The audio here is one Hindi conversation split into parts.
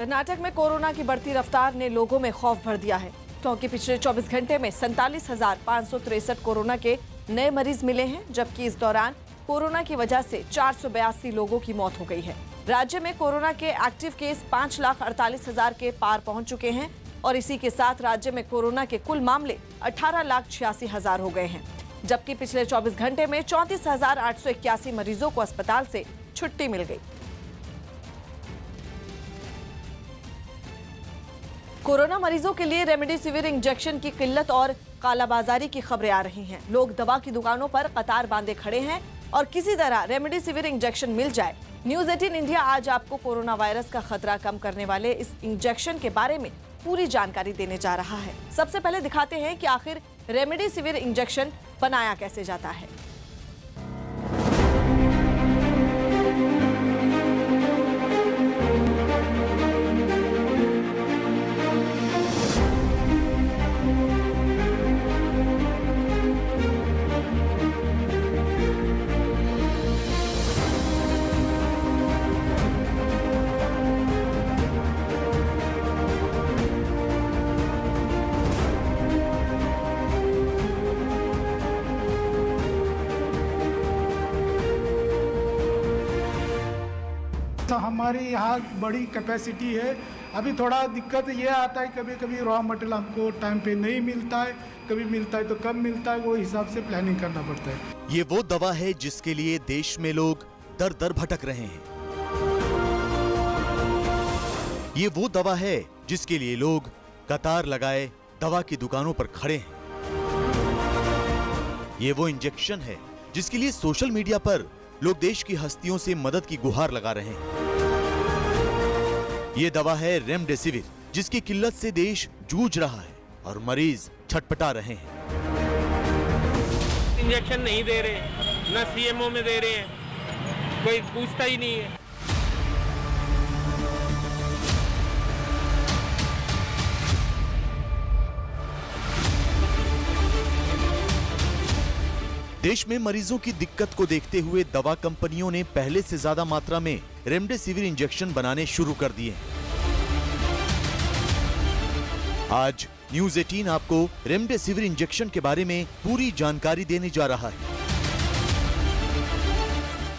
कर्नाटक में कोरोना की बढ़ती रफ्तार ने लोगों में खौफ भर दिया है, क्योंकि पिछले 24 घंटे में 47,563 कोरोना के नए मरीज मिले हैं, जबकि इस दौरान कोरोना की वजह से 482 लोगों की मौत हो गई है। राज्य में कोरोना के एक्टिव केस 5,48,000 के पार पहुंच चुके हैं और इसी के साथ राज्य में कोरोना के कुल मामले 18,86,000 हो गए हैं, जबकि पिछले 24 घंटे में 34,881 मरीजों को अस्पताल से छुट्टी मिल गई। कोरोना मरीजों के लिए रेमडेसिविर इंजेक्शन की किल्लत और कालाबाजारी की खबरें आ रही हैं। लोग दवा की दुकानों पर कतार बांधे खड़े हैं और किसी तरह रेमडेसिविर इंजेक्शन मिल जाए। न्यूज़ 18 इंडिया आज आपको कोरोना वायरस का खतरा कम करने वाले इस इंजेक्शन के बारे में पूरी जानकारी देने जा रहा है। सबसे पहले दिखाते हैं कि आखिर रेमडेसिविर इंजेक्शन बनाया कैसे जाता है। तो हमारी यहाँ बड़ी कैपेसिटी है। अभी थोड़ा दिक्कत ये आता है, कभी कभी रॉ मटेरियल हमको टाइम पे नहीं मिलता है, कभी मिलता है तो कम मिलता है, वो हिसाब से प्लानिंग करना पड़ता है। ये वो दवा है जिसके लिए देश में लोग दर दर भटक रहे हैं। ये वो दवा है जिसके लिए लोग कतार लगाए दवा की दुकानों पर खड़े हैं। ये वो इंजेक्शन है जिसके लिए सोशल मीडिया पर लोग देश की हस्तियों से मदद की गुहार लगा रहे हैं। ये दवा है रेमडेसिविर, जिसकी किल्लत से देश जूझ रहा है और मरीज छटपटा रहे हैं। इंजेक्शन नहीं दे रहे, न सीएमओ में दे रहे हैं, कोई पूछता ही नहीं है। देश में मरीजों की दिक्कत को देखते हुए दवा कंपनियों ने पहले से ज्यादा मात्रा में रेमडेसिविर इंजेक्शन बनाने शुरू कर दिए हैं। आज न्यूज़ 18 आपको रेमडेसिविर इंजेक्शन के बारे में पूरी जानकारी देने जा रहा है।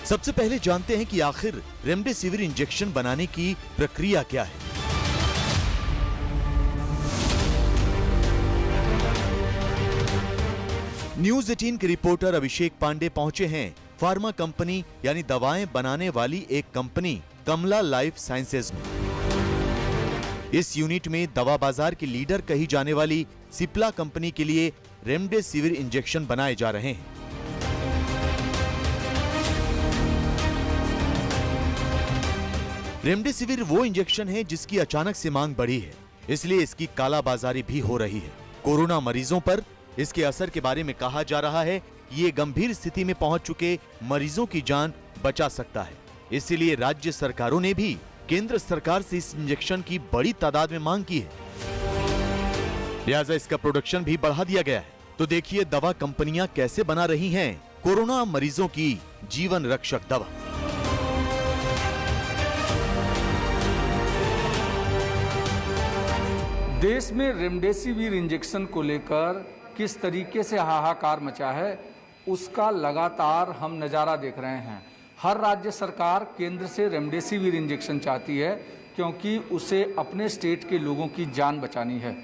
सबसे पहले जानते हैं कि आखिर रेमडेसिविर इंजेक्शन बनाने की प्रक्रिया क्या है। न्यूज़ 18 के रिपोर्टर अभिषेक पांडे पहुंचे हैं फार्मा कंपनी यानी दवाएं बनाने वाली एक कंपनी कमला लाइफ साइंसेज में। इस यूनिट में दवा बाजार की लीडर कही जाने वाली सिप्ला कंपनी के लिए रेमडेसिविर इंजेक्शन बनाए जा रहे हैं। रेमडेसिविर वो इंजेक्शन है जिसकी अचानक से मांग बढ़ी है, इसलिए इसकी कालाबाजारी भी हो रही है। कोरोना मरीजों पर इसके असर के बारे में कहा जा रहा है कि ये गंभीर स्थिति में पहुंच चुके मरीजों की जान बचा सकता है। इसीलिए राज्य सरकारों ने भी केंद्र सरकार से इस इंजेक्शन की बड़ी तादाद में मांग की है, लिहाजा इसका प्रोडक्शन भी बढ़ा दिया गया है। तो देखिए दवा कंपनियां कैसे बना रही हैं कोरोना मरीजों की जीवन रक्षक दवा। देश में रेमडेसिविर इंजेक्शन को लेकर किस तरीके से हाहाकार मचा है, उसका लगातार हम नज़ारा देख रहे हैं। हर राज्य सरकार केंद्र से रेमडेसिविर इंजेक्शन चाहती है, क्योंकि उसे अपने स्टेट के लोगों की जान बचानी है।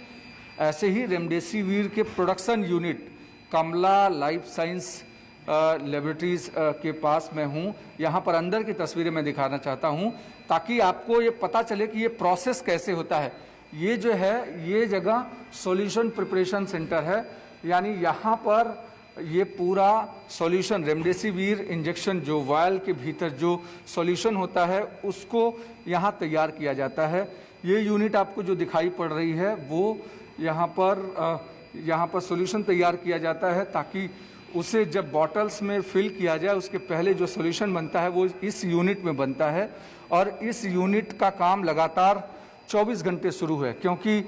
ऐसे ही रेमडेसिविर के प्रोडक्शन यूनिट कमला लाइफ साइंस लेबोरेटरीज के पास मैं हूँ। यहाँ पर अंदर की तस्वीरें मैं दिखाना चाहता हूँ, ताकि आपको ये पता चले कि ये प्रोसेस कैसे होता है। ये जो है, ये जगह सॉल्यूशन प्रिपरेशन सेंटर है, यानी यहाँ पर ये पूरा सॉल्यूशन रेमडेसिविर इंजेक्शन जो वायल के भीतर जो सॉल्यूशन होता है उसको यहाँ तैयार किया जाता है। ये यूनिट आपको जो दिखाई पड़ रही है वो यहाँ पर सॉल्यूशन तैयार किया जाता है, ताकि उसे जब बॉटल्स में फिल किया जाए उसके पहले जो सॉल्यूशन बनता है वो इस यूनिट में बनता है। और इस यूनिट का काम लगातार 24 घंटे शुरू है, क्योंकि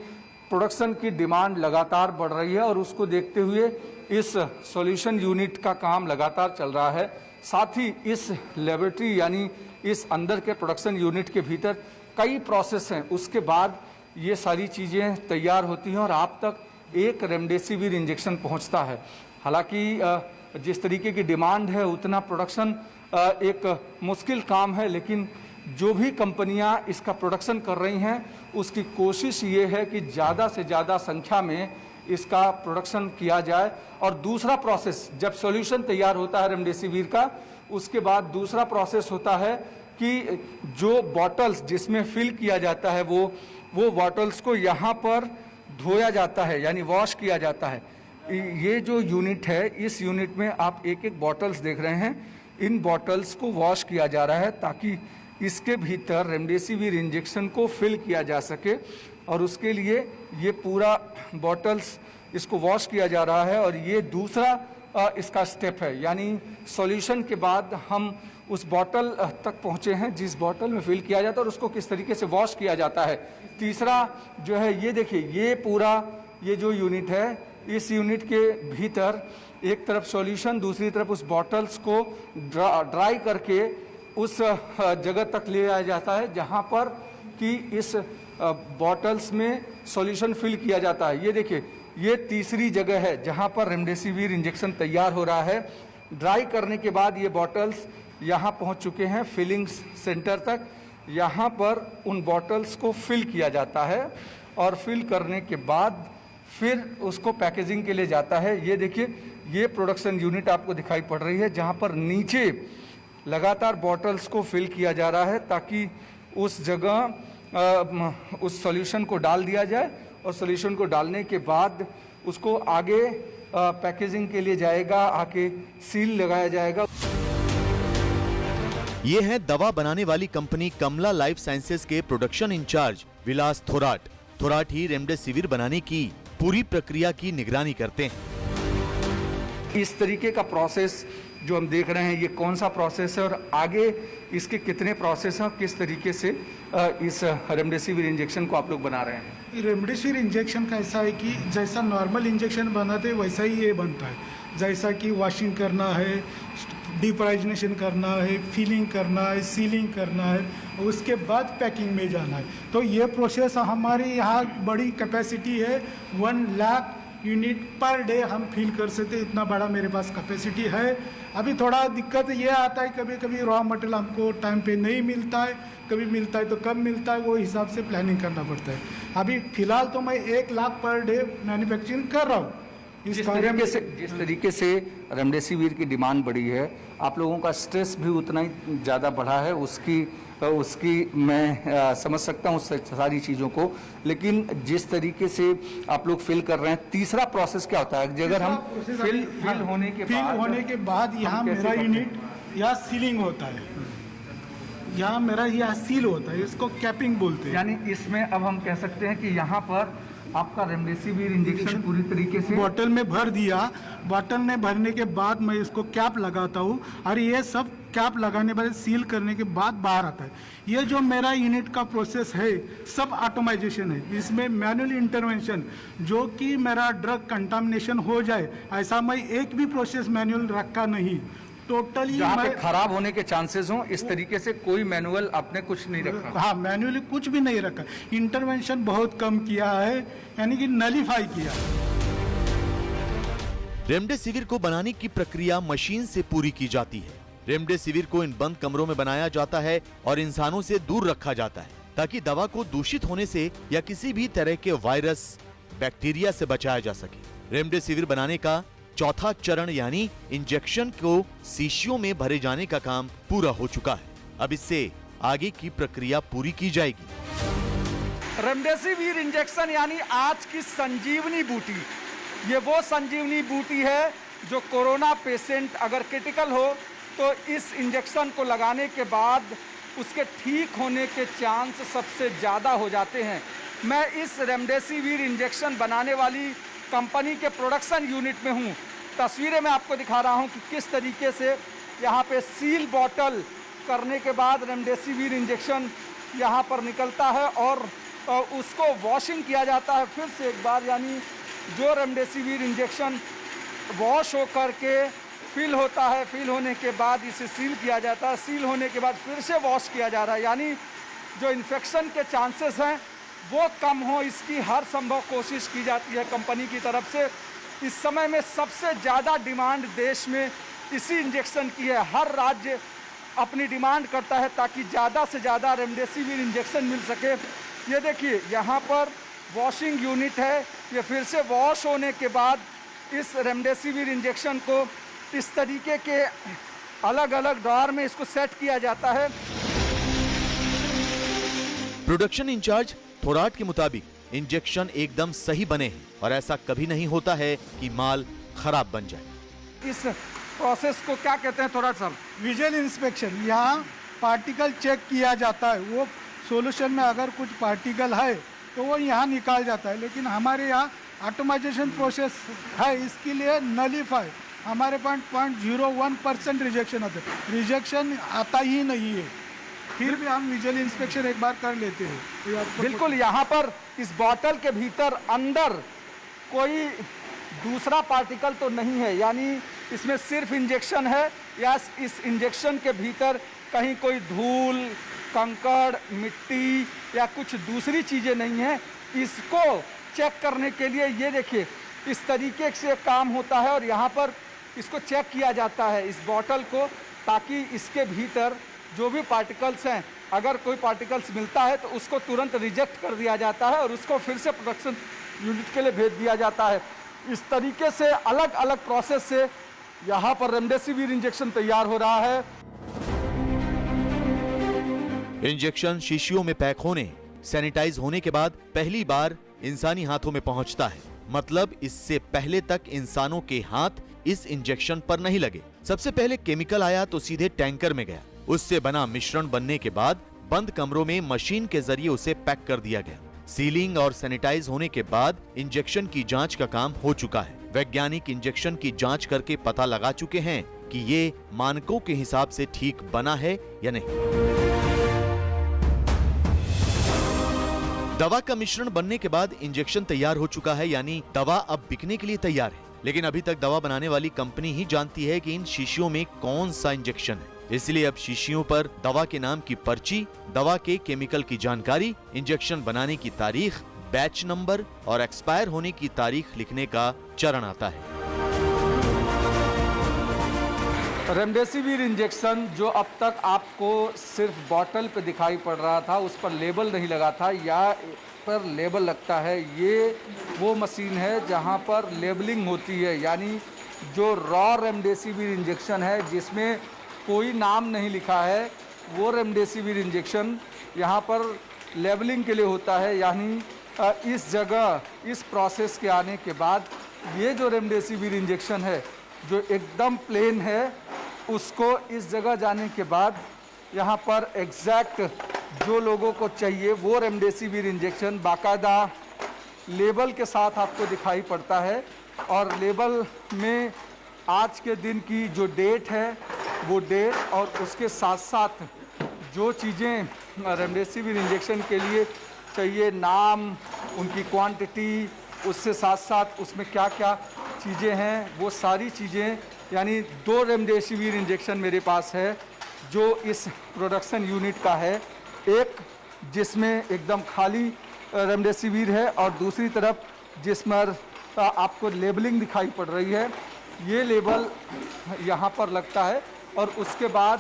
प्रोडक्शन की डिमांड लगातार बढ़ रही है और उसको देखते हुए इस सॉल्यूशन यूनिट का काम लगातार चल रहा है। साथ ही इस लेबोरेटरी यानी इस अंदर के प्रोडक्शन यूनिट के भीतर कई प्रोसेस हैं, उसके बाद ये सारी चीज़ें तैयार होती हैं और आप तक एक रेमडेसिविर इंजेक्शन पहुंचता है। हालांकि जिस तरीके की डिमांड है उतना प्रोडक्शन एक मुश्किल काम है, लेकिन जो भी कंपनियां इसका प्रोडक्शन कर रही हैं उसकी कोशिश ये है कि ज़्यादा से ज़्यादा संख्या में इसका प्रोडक्शन किया जाए। और दूसरा प्रोसेस, जब सॉल्यूशन तैयार होता है रेमडेसिविर का, उसके बाद दूसरा प्रोसेस होता है कि जो बॉटल्स जिसमें फिल किया जाता है वो बॉटल्स को यहाँ पर धोया जाता है, यानी वॉश किया जाता है। ये जो यूनिट है, इस यूनिट में आप एक एक बॉटल्स देख रहे हैं, इन बॉटल्स को वॉश किया जा रहा है ताकि इसके भीतर रेमडेसिविर इंजेक्शन को फिल किया जा सके। और उसके लिए ये पूरा बॉटल्स इसको वॉश किया जा रहा है। और ये दूसरा इसका स्टेप है, यानी सॉल्यूशन के बाद हम उस बॉटल तक पहुंचे हैं जिस बॉटल में फिल किया जाता है और उसको किस तरीके से वॉश किया जाता है। तीसरा जो है, ये देखिए, ये पूरा ये जो यूनिट है, इस यूनिट के भीतर एक तरफ सॉल्यूशन, दूसरी तरफ उस बॉटल्स को ड्राई करके उस जगह तक ले जाया जाता है जहां पर कि इस बॉटल्स में सॉल्यूशन फिल किया जाता है। ये देखिए, ये तीसरी जगह है जहां पर रेमडेसिविर इंजेक्शन तैयार हो रहा है। ड्राई करने के बाद ये बॉटल्स यहाँ पहुँच चुके हैं फिलिंग सेंटर तक। यहाँ पर उन बॉटल्स को फिल किया जाता है और फिल करने के बाद फिर उसको पैकेजिंग के लिए जाता है। ये देखिए, ये प्रोडक्शन यूनिट आपको दिखाई पड़ रही है जहाँ पर नीचे लगातार बॉटल्स को फिल किया जा रहा है ताकि उस जगह उस सॉल्यूशन को डाल दिया जाए और सॉल्यूशन को डालने के बाद उसको आगे पैकेजिंग के लिए जाएगा, आके सील लगाया जाएगा। ये है दवा बनाने वाली कंपनी कमला लाइफ साइंसेज के प्रोडक्शन इंचार्ज विलास थोराट। थोराट ही रेमडेसिविर बनाने की पूरी प्रक्रिया की निगरानी करते हैं। इस तरीके का प्रोसेस जो हम देख रहे हैं, ये कौन सा प्रोसेस है और आगे इसके कितने प्रोसेस हैं, किस तरीके से इस रेमडेसिविर इंजेक्शन को आप लोग बना रहे हैं। रेमडेसिविर इंजेक्शन का ऐसा है कि जैसा नॉर्मल इंजेक्शन बनाते हैं वैसा ही ये बनता है। जैसा कि वॉशिंग करना है, डिप्राइजनेशन करना है, फिलिंग करना है, सीलिंग करना है, उसके बाद पैकिंग में जाना है। तो ये प्रोसेस हमारे यहाँ बड़ी कैपेसिटी है, 1 लाख यूनिट पर डे हम फिल कर सकते, इतना बड़ा मेरे पास कैपेसिटी है। अभी थोड़ा दिक्कत ये आता है, कभी कभी रॉ मटेरियल हमको टाइम पे नहीं मिलता है, कभी मिलता है तो कम मिलता है, वो हिसाब से प्लानिंग करना पड़ता है। अभी फिलहाल तो मैं 1 लाख पर डे मैन्युफैक्चरिंग कर रहा हूँ। जिस तरीके से रेमडेसिविर की डिमांड बढ़ी है, आप लोगों का स्ट्रेस भी उतना ही ज़्यादा बढ़ा है, उसकी मैं समझ सकता हूँ सारी चीज़ों को। लेकिन जिस तरीके से आप लोग फिल कर रहे हैं, तीसरा प्रोसेस क्या होता है? अगर हम फिल होने के बाद यहाँ मेरा यूनिट यहाँ सीलिंग होता है, यहाँ मेरा यहाँ सील होता है, इसको कैपिंग बोलते हैं। यानी इसमें अब हम कह सकते हैं कि यहाँ पर आपका रेमडेसिविर इंजेक्शन पूरी तरीके से बॉटल में भर दिया। बॉटल में भरने के बाद मैं इसको कैप लगाता हूँ और ये सब कैप लगाने बाद सील करने के बाद बाहर आता है। ये जो मेरा यूनिट का प्रोसेस है सब ऑटोमाइजेशन है, इसमें मैनुअल इंटरवेंशन, जो कि मेरा ड्रग कंटामिनेशन हो जाए ऐसा मैं एक भी प्रोसेस मैनुअल रखा नहीं। टोटली जहाँ पे खराब होने के चांसेस हों, इस तरीके से कोई मैनुअल आपने कुछ नहीं रखा। हाँ, मैनुअली कुछ भी नहीं रखा, इंटरवेंशन बहुत कम किया है, यानी कि नलीफाई किया। रेमडेसिविर को बनाने की प्रक्रिया मशीन से पूरी की जाती है। रेमडेसिविर को इन बंद कमरों में बनाया जाता है और इंसानों से दूर रखा जाता है ताकि दवा को दूषित होने से या किसी भी तरह के वायरस, बैक्टीरिया से बचाया जा सके। रेमडेसिविर बनाने का चौथा चरण यानी इंजेक्शन को शीशियों में भरे जाने का काम पूरा हो चुका है। अब इससे आगे की प्रक्रिया पूरी की जाएगी। रेमडेसिविर इंजेक्शन यानी आज की संजीवनी बूटी, ये वो संजीवनी बूटी है जो कोरोना पेशेंट अगर क्रिटिकल हो तो इस इंजेक्शन को लगाने के बाद उसके ठीक होने के चांस सबसे ज़्यादा हो जाते हैं। मैं इस रेमडेसिविर इंजेक्शन बनाने वाली कंपनी के प्रोडक्शन यूनिट में हूँ। तस्वीरें मैं आपको दिखा रहा हूँ कि किस तरीके से यहाँ पे सील बॉटल करने के बाद रेमडेसिविर इंजेक्शन यहाँ पर निकलता है और उसको वॉशिंग किया जाता है फिर से एक बार, यानी जो रेमडेसिविर इंजेक्शन वॉश हो करके फिल होता है, फिल होने के बाद इसे सील किया जाता है, सील होने के बाद फिर से वॉश किया जा रहा है, यानी जो इन्फेक्शन के चांसेस हैं वो कम हो, इसकी हर संभव कोशिश की जाती है कंपनी की तरफ से। इस समय में सबसे ज़्यादा डिमांड देश में इसी इंजेक्शन की है। हर राज्य अपनी डिमांड करता है ताकि ज़्यादा से ज़्यादा रेमडेसिविर इंजेक्शन मिल सके। ये देखिए यहाँ पर वॉशिंग यूनिट है, ये फिर से वॉश होने के बाद इस रेमडेसिविर इंजेक्शन को इस तरीके के अलग अलग ड्रॉअर में इसको सेट किया जाता है। प्रोडक्शन इंचार्ज थोराट के मुताबिक इंजेक्शन एकदम सही बने हैं और ऐसा कभी नहीं होता है कि माल खराब बन जाए। इस प्रोसेस को क्या कहते हैं थोराट साहब? Visual inspection. यहाँ पार्टिकल चेक किया जाता है, वो सॉल्यूशन में अगर कुछ पार्टिकल है तो वो यहाँ निकाल जाता है, लेकिन हमारे यहाँ ऑटोमाइजेशन प्रोसेस है, इसके लिए नलीफाई हमारे पास 0.01% रिजेक्शन आता है, रिजेक्शन आता ही नहीं है, फिर भी हम विजुअल इंस्पेक्शन एक बार कर लेते हैं। तो आपको बिल्कुल, यहाँ पर इस बॉटल के भीतर अंदर कोई दूसरा पार्टिकल तो नहीं है, यानी इसमें सिर्फ इंजेक्शन है, या इस इंजेक्शन के भीतर कहीं कोई धूल, कंकड़, मिट्टी या कुछ दूसरी चीज़ें नहीं है। इसको चेक करने के लिए ये देखिए इस तरीके से काम होता है और यहाँ पर इसको चेक किया जाता है इस बॉटल को, ताकि इसके भीतर जो भी पार्टिकल्स हैं, अगर कोई पार्टिकल्स मिलता है तो उसको तुरंत रिजेक्ट कर दिया जाता है और उसको फिर से प्रोडक्शन यूनिट के लिए भेज दिया जाता है। इस तरीके से अलग अलग प्रोसेस से यहाँ पर रेमडेसिविर इंजेक्शन तैयार हो रहा है। इंजेक्शन शीशियों में पैक होने, सैनिटाइज होने के बाद पहली बार इंसानी हाथों में पहुंचता है। मतलब इससे पहले तक इंसानों के हाथ इस इंजेक्शन पर नहीं लगे। सबसे पहले केमिकल आया तो सीधे टैंकर में गया, उससे बना मिश्रण बनने के बाद बंद कमरों में मशीन के जरिए उसे पैक कर दिया गया। सीलिंग और सैनिटाइज होने के बाद इंजेक्शन की जांच का काम हो चुका है। वैज्ञानिक इंजेक्शन की जांच करके पता लगा चुके हैं कि ये मानकों के हिसाब से ठीक बना है या नहीं। दवा का मिश्रण बनने के बाद इंजेक्शन तैयार हो चुका है, यानी दवा अब बिकने के लिए तैयार है। लेकिन अभी तक दवा बनाने वाली कंपनी ही जानती है कि इन शीशियों में कौन सा इंजेक्शन है। इसलिए अब शीशियों पर दवा के नाम की पर्ची, दवा के केमिकल की जानकारी, इंजेक्शन बनाने की तारीख, बैच नंबर और एक्सपायर होने की तारीख लिखने का चरण आता है। रेमडेसिविर इंजेक्शन जो अब तक आपको सिर्फ बॉटल पे दिखाई पड़ रहा था, उस पर लेबल नहीं लगा था, या पर लेबल लगता है, ये वो मशीन है जहां पर लेबलिंग होती है। यानी जो रॉ रेमडेसिविर इंजेक्शन है जिसमें कोई नाम नहीं लिखा है, वो रेमडेसिविर इंजेक्शन यहाँ पर लेबलिंग के लिए होता है। यानी इस जगह इस प्रोसेस के आने के बाद ये जो रेमडेसिविर इंजेक्शन है जो एकदम प्लेन है, उसको इस जगह जाने के बाद यहाँ पर एग्जैक्ट जो लोगों को चाहिए वो रेमडेसिविर इंजेक्शन बाकायदा लेबल के साथ आपको दिखाई पड़ता है। और लेबल में आज के दिन की जो डेट है वो डेट, और उसके साथ साथ जो चीज़ें रेमडेसिविर इंजेक्शन के लिए चाहिए, नाम, उनकी क्वांटिटी, उससे साथ साथ उसमें क्या क्या चीज़ें हैं, वो सारी चीज़ें, यानी 2 रेमडेसिविर इंजेक्शन मेरे पास है जो इस प्रोडक्शन यूनिट का है। एक जिसमें एकदम खाली रेमडेसिविर है और दूसरी तरफ जिसमें आपको लेबलिंग दिखाई पड़ रही है, ये लेबल यहाँ पर लगता है और उसके बाद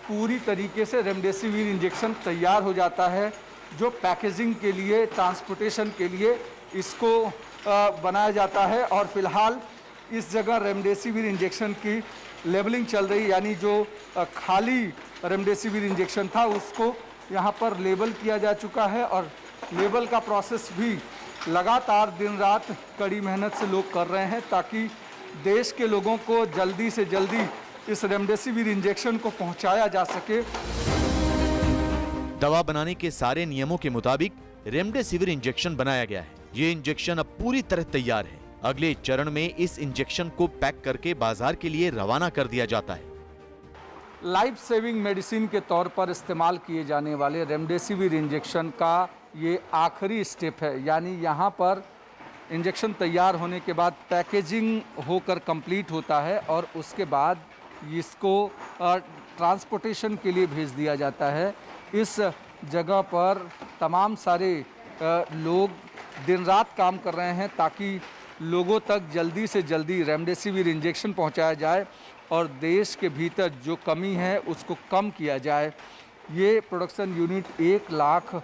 पूरी तरीके से रेमडेसिविर इंजेक्शन तैयार हो जाता है, जो पैकेजिंग के लिए, ट्रांसपोर्टेशन के लिए इसको बनाया जाता है। और फिलहाल इस जगह रेमडेसिविर इंजेक्शन की लेबलिंग चल रही, यानी जो खाली रेमडेसिविर इंजेक्शन था उसको यहाँ पर लेबल किया जा चुका है और लेबल का प्रोसेस भी लगातार दिन रात कड़ी मेहनत से लोग कर रहे हैं ताकि देश के लोगों को जल्दी से जल्दी इस रेमडेसिविर इंजेक्शन को पहुंचाया जा सके। दवा बनाने के सारे नियमों के मुताबिक रेमडेसिविर इंजेक्शन बनाया गया है। ये इंजेक्शन अब पूरी तरह तैयार है। अगले चरण में इस इंजेक्शन को पैक करके बाजार के लिए रवाना कर दिया जाता है। लाइफ सेविंग मेडिसिन के तौर पर इस्तेमाल किए जाने वाले रेमडेसिविर इंजेक्शन का ये आखिरी स्टेप है, यानी यहाँ पर इंजेक्शन तैयार होने के बाद पैकेजिंग होकर कंप्लीट होता है और उसके बाद इसको ट्रांसपोर्टेशन के लिए भेज दिया जाता है। इस जगह पर तमाम सारे लोग दिन रात काम कर रहे हैं ताकि लोगों तक जल्दी से जल्दी रेमडेसिविर इंजेक्शन पहुंचाया जाए और देश के भीतर जो कमी है उसको कम किया जाए। ये प्रोडक्शन यूनिट 1 लाख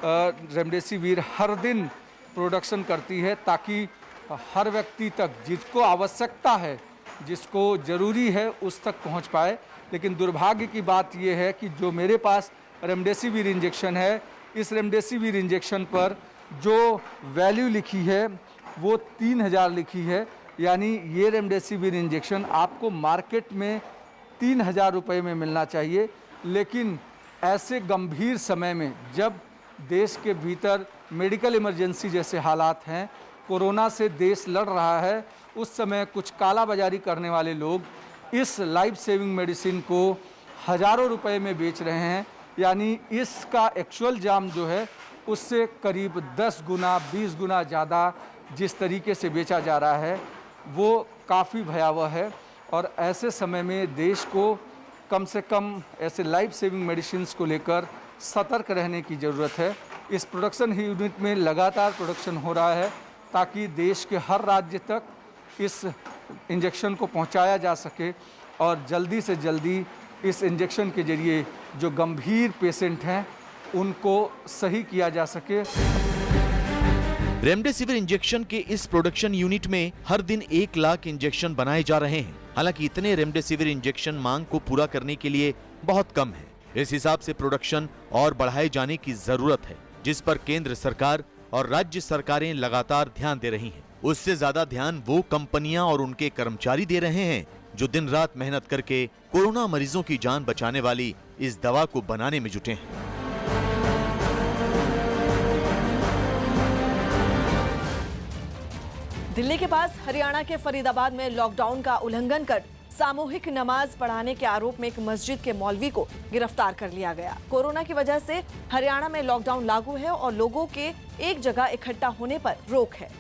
रेमडेसिविर हर दिन प्रोडक्शन करती है ताकि हर व्यक्ति तक जिसको आवश्यकता है, जिसको ज़रूरी है, उस तक पहुंच पाए। लेकिन दुर्भाग्य की बात यह है कि जो मेरे पास रेमडेसिविर इंजेक्शन है, इस रेमडेसिविर इंजेक्शन पर जो वैल्यू लिखी है वो 3000 लिखी है। यानी ये रेमडेसिविर इंजेक्शन आपको मार्केट में 3000 रुपये में मिलना चाहिए। लेकिन ऐसे गंभीर समय में जब देश के भीतर मेडिकल इमरजेंसी जैसे हालात हैं, कोरोना से देश लड़ रहा है, उस समय कुछ कालाबाजारी करने वाले लोग इस लाइफ सेविंग मेडिसिन को हज़ारों रुपए में बेच रहे हैं। यानी इसका एक्चुअल दाम जो है उससे करीब 10 गुना 20 गुना ज़्यादा जिस तरीके से बेचा जा रहा है वो काफ़ी भयावह है। और ऐसे समय में देश को कम से कम ऐसे लाइफ सेविंग मेडिसिन्स को लेकर सतर्क रहने की ज़रूरत है। इस प्रोडक्शन यूनिट में लगातार प्रोडक्शन हो रहा है ताकि देश के हर राज्य तक इस इंजेक्शन को पहुंचाया जा सके और जल्दी से जल्दी इस इंजेक्शन के जरिए जो गंभीर पेशेंट हैं उनको सही किया जा सके। रेमडेसिविर इंजेक्शन के इस प्रोडक्शन यूनिट में हर दिन 1 लाख इंजेक्शन बनाए जा रहे हैं। हालांकि इतने रेमडेसिविर इंजेक्शन मांग को पूरा करने के लिए बहुत कम है। इस हिसाब से प्रोडक्शन और बढ़ाए जाने की जरूरत है, जिस पर केंद्र सरकार और राज्य सरकारें लगातार ध्यान दे रही हैं। उससे ज्यादा ध्यान वो कंपनियां और उनके कर्मचारी दे रहे हैं जो दिन रात मेहनत करके कोरोना मरीजों की जान बचाने वाली इस दवा को बनाने में जुटे हैं। दिल्ली के पास हरियाणा के फरीदाबाद में लॉकडाउन का उल्लंघन कर सामूहिक नमाज पढ़ाने के आरोप में एक मस्जिद के मौलवी को गिरफ्तार कर लिया गया। कोरोना की वजह से हरियाणा में लॉकडाउन लागू है और लोगों के एक जगह इकट्ठा होने पर रोक है,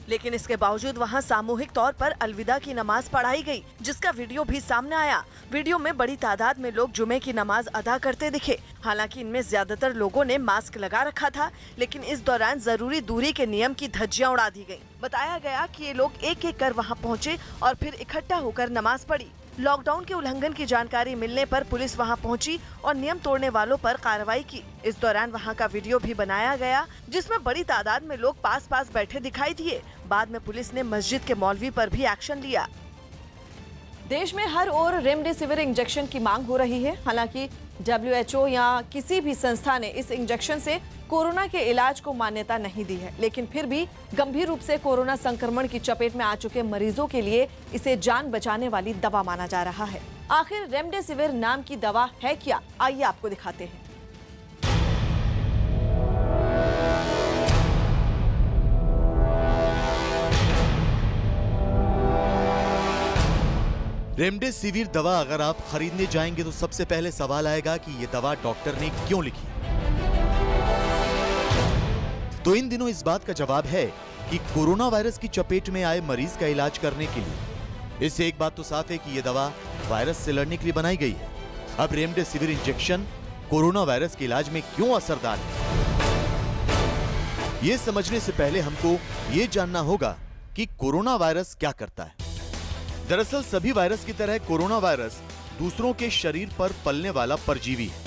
लेकिन इसके बावजूद वहां सामूहिक तौर पर अलविदा की नमाज पढ़ाई गई, जिसका वीडियो भी सामने आया। वीडियो में बड़ी तादाद में लोग जुमे की नमाज अदा करते दिखे। हालांकि इनमें ज्यादातर लोगों ने मास्क लगा रखा था, लेकिन इस दौरान जरूरी दूरी के नियम की धज्जियां उड़ा दी गयी। बताया गया कि ये लोग एक एक कर वहां पहुंचे और फिर इकट्ठा होकर नमाज पढ़ी। लॉकडाउन के उल्लंघन की जानकारी मिलने पर पुलिस वहां पहुंची और नियम तोड़ने वालों पर कार्रवाई की। इस दौरान वहां का वीडियो भी बनाया गया, जिसमें बड़ी तादाद में लोग पास पास बैठे दिखाई दिए। बाद में पुलिस ने मस्जिद के मौलवी पर भी एक्शन लिया। देश में हर ओर रेमडेसिविर इंजेक्शन की मांग हो रही है। हालांकि WHO या किसी भी संस्था ने इस इंजेक्शन से कोरोना के इलाज को मान्यता नहीं दी है, लेकिन फिर भी गंभीर रूप से कोरोना संक्रमण की चपेट में आ चुके मरीजों के लिए इसे जान बचाने वाली दवा माना जा रहा है। आखिर रेमडेसिविर नाम की दवा है क्या, आइए आपको दिखाते हैं। रेमडेसिविर दवा अगर आप खरीदने जाएंगे तो सबसे पहले सवाल आएगा कि ये दवा डॉक्टर ने क्यों लिखी। तो इन दिनों इस बात का जवाब है कि कोरोना वायरस की चपेट में आए मरीज का इलाज करने के लिए। इससे एक बात तो साफ है कि यह दवा वायरस से लड़ने के लिए बनाई गई है। अब रेमडेसिविर इंजेक्शन कोरोना वायरस के इलाज में क्यों असरदार है, ये समझने से पहले हमको ये जानना होगा कि कोरोना वायरस क्या करता है। दरअसल सभी वायरस की तरह कोरोना वायरस दूसरों के शरीर पर पलने वाला परजीवी है।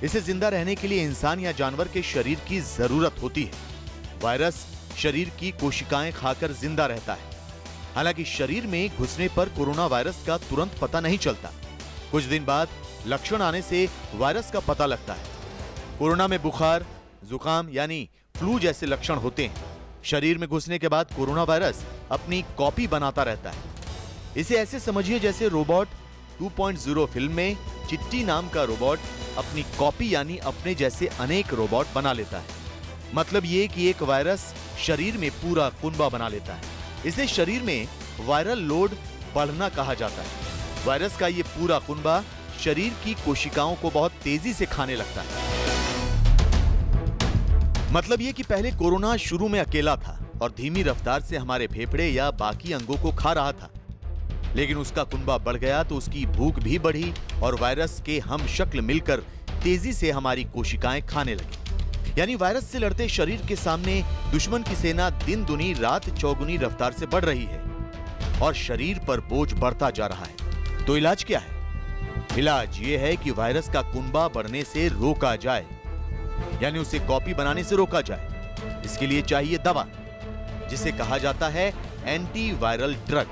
इसे जिंदा रहने के लिए इंसान या जानवर के शरीर की जरूरत होती है। वायरस शरीर की कोशिकाएं खाकर जिंदा रहता है। हालांकि शरीर में घुसने पर कोरोना वायरस का तुरंत पता नहीं चलता। कुछ दिन बाद लक्षण आने से वायरस का पता लगता है। कोरोना में बुखार, जुकाम यानी फ्लू जैसे लक्षण होते हैं। शरीर में घुसने के बाद कोरोना वायरस अपनी कॉपी बनाता रहता है। इसे ऐसे समझिए जैसे रोबोट 2.0 फिल्म में चिट्टी नाम का रोबोट अपनी कॉपी यानी अपने जैसे अनेक रोबोट बना लेता है। मतलब ये कि एक वायरस शरीर में पूरा कुनबा बना लेता है। इसे शरीर में वायरल लोड बढ़ना कहा जाता है। वायरस का ये पूरा कुनबा शरीर की कोशिकाओं को बहुत तेजी से खाने लगता है। मतलब ये कि पहले कोरोना शुरू में अकेला था और धीमी रफ्तार से हमारे फेफड़े या बाकी अंगों को खा रहा था। लेकिन उसका कुनबा बढ़ गया तो उसकी भूख भी बढ़ी और वायरस के हम शक्ल मिलकर तेजी से हमारी कोशिकाएं खाने लगी। यानी वायरस से लड़ते शरीर के सामने दुश्मन की सेना दिन दुनी रात चौगुनी रफ्तार से बढ़ रही है और शरीर पर बोझ बढ़ता जा रहा है। तो इलाज क्या है? इलाज ये है कि वायरस का कुनबा बढ़ने से रोका जाए, यानी उसे कॉपी बनाने से रोका जाए। इसके लिए चाहिए दवा, जिसे कहा जाता है एंटीवायरल ड्रग।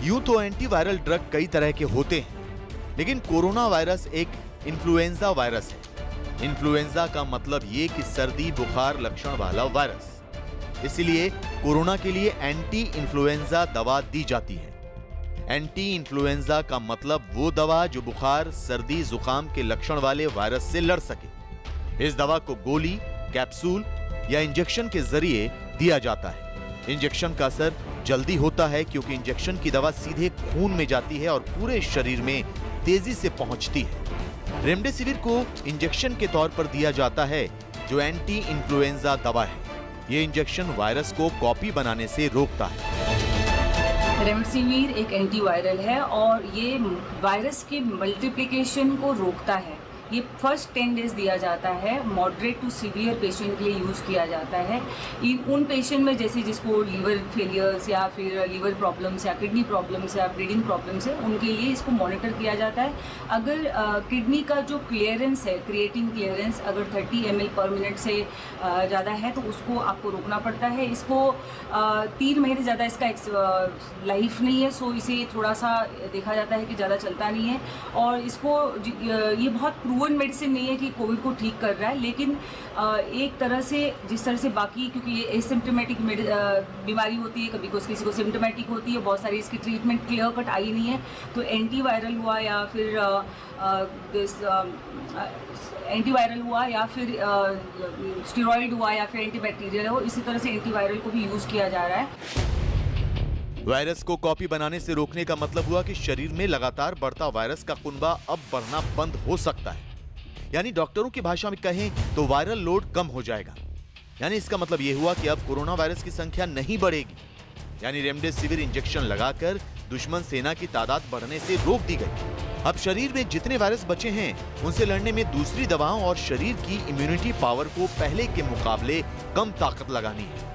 यूं तो एंटीवायरल ड्रग कई तरह के होते हैं, लेकिन कोरोना वायरस एक इन्फ्लुएंजा वायरस है। इन्फ्लुएंजा का मतलब ये कि सर्दी बुखार लक्षण वाला वायरस। इसलिए कोरोना के लिए एंटी इन्फ्लुएंजा दवा दी जाती है। एंटी इन्फ्लुएंजा का मतलब वो दवा जो बुखार सर्दी जुकाम के लक्षण वाले वायरस से लड़ सके। इस दवा को गोली, कैप्सूल या इंजेक्शन के जरिए दिया जाता है। इंजेक्शन का असर जल्दी होता है क्योंकि इंजेक्शन की दवा सीधे खून में जाती है और पूरे शरीर में तेजी से पहुंचती है। रेमडेसिविर को इंजेक्शन के तौर पर दिया जाता है, जो एंटी इन्फ्लुएंजा दवा है। ये इंजेक्शन वायरस को कॉपी बनाने से रोकता है। रेमडेसिविर एक एंटीवायरल है और ये वायरस के मल्टीप्लिकेशन को रोकता है। ये फर्स्ट 10 डेज दिया जाता है। मॉडरेट टू सीवियर पेशेंट के लिए यूज़ किया जाता है। उन पेशेंट में जैसे जिसको लीवर फेलियर्स या फिर लीवर प्रॉब्लम्स या किडनी प्रॉब्लम्स या ब्रीदिंग प्रॉब्लम्स है, उनके लिए इसको मॉनिटर किया जाता है। अगर किडनी का जो क्लियरेंस है, क्रिएटिन क्लियरेंस अगर 30 ml पर मिनट से ज़्यादा है तो उसको आपको रोकना पड़ता है। इसको 3 महीने ज़्यादा इसका लाइफ नहीं है, सो इसे थोड़ा सा देखा जाता है कि ज़्यादा चलता नहीं है। और इसको ये बहुत प्रूवन मेडिसिन नहीं है कि कोविड को ठीक कर रहा है, लेकिन एक तरह से जिस तरह से बाकी, क्योंकि ये एसिम्प्टोमेटिक बीमारी होती है, कभी किसी को सिम्प्टोमेटिक होती है, बहुत सारी इसकी ट्रीटमेंट क्लियर कट आई नहीं है। तो एंटीवायरल हुआ या फिर एंटीवायरल हुआ या फिर स्टेरॉइड हुआ या फिर एंटीबैक्टीरियल हो, इसी तरह से एंटीवायरल को भी यूज़ किया जा रहा है। वायरस को कॉपी बनाने से रोकने का मतलब हुआ कि शरीर में लगातार बढ़ता वायरस का कुनबा अब बढ़ना बंद हो सकता है। यानी डॉक्टरों की भाषा में कहें तो वायरल लोड कम हो जाएगा। यानी इसका मतलब यह हुआ कि अब कोरोना वायरस की संख्या नहीं बढ़ेगी। यानी रेमडेसिविर इंजेक्शन लगाकर दुश्मन सेना की तादाद बढ़ने से रोक दी गई। अब शरीर में जितने वायरस बचे हैं उनसे लड़ने में दूसरी दवाओं और शरीर की इम्यूनिटी पावर को पहले के मुकाबले कम ताकत लगानी है।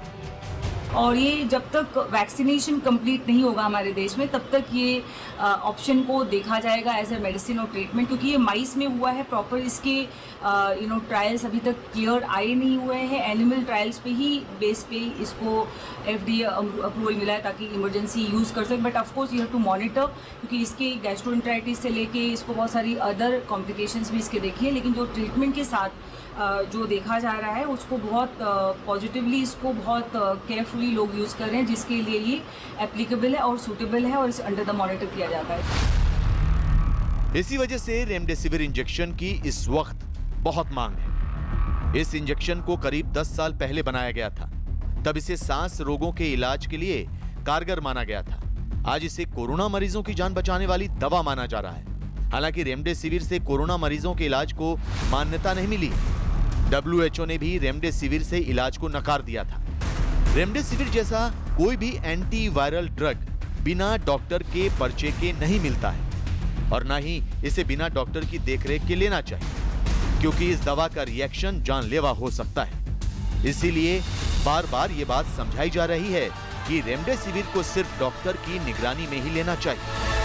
और ये जब तक वैक्सीनेशन कंप्लीट नहीं होगा हमारे देश में, तब तक ये ऑप्शन को देखा जाएगा एज ए मेडिसिन और ट्रीटमेंट, क्योंकि ये माइस में हुआ है। प्रॉपर इसके ट्रायल्स अभी तक क्लियर आए नहीं हुए हैं। एनिमल ट्रायल्स पे ही बेस पे इसको FDA अप्रूवल मिला है ताकि इमरजेंसी यूज़ कर सके। But of course you have to monitor, क्योंकि इसके गैस्ट्रोएंटेराइटिस से लेके इसको बहुत सारी अदर कॉम्प्लिकेशंस भी इसके देखी हैं। लेकिन जो ट्रीटमेंट के साथ जो देखा जा रहा है उसको बहुत पॉजिटिवली, इसको बहुत केयरफुली लोग यूज़ कर रहे हैं, जिसके लिए ये एप्लीकेबल है और सूटेबल है और इसे अंडर द मॉनिटर किया जाता है। इसी वजह से रेमडेसिविर इंजेक्शन की इस वक्त बहुत मांग है। इस इंजेक्शन को करीब 10 साल पहले बनाया गया था। तब इसे सांस रोगों के इलाज के लिए कारगर माना गया था। आज इसे कोरोना मरीजों की जान बचाने वाली दवा माना जा रहा है। हालांकि रेमडेसिविर से कोरोना मरीजों के इलाज को मान्यता नहीं मिली। WHO ने भी रेमडेसिविर से इलाज को नकार दिया था। रेमडेसिविर जैसा कोई भी एंटीवायरल ड्रग बिना डॉक्टर के पर्चे के नहीं मिलता है और न ही इसे बिना डॉक्टर की देखरेख के लेना चाहिए, क्योंकि इस दवा का रिएक्शन जानलेवा हो सकता है। इसीलिए बार बार ये बात समझाई जा रही है कि रेमडेसिविर को सिर्फ डॉक्टर की निगरानी में ही लेना चाहिए।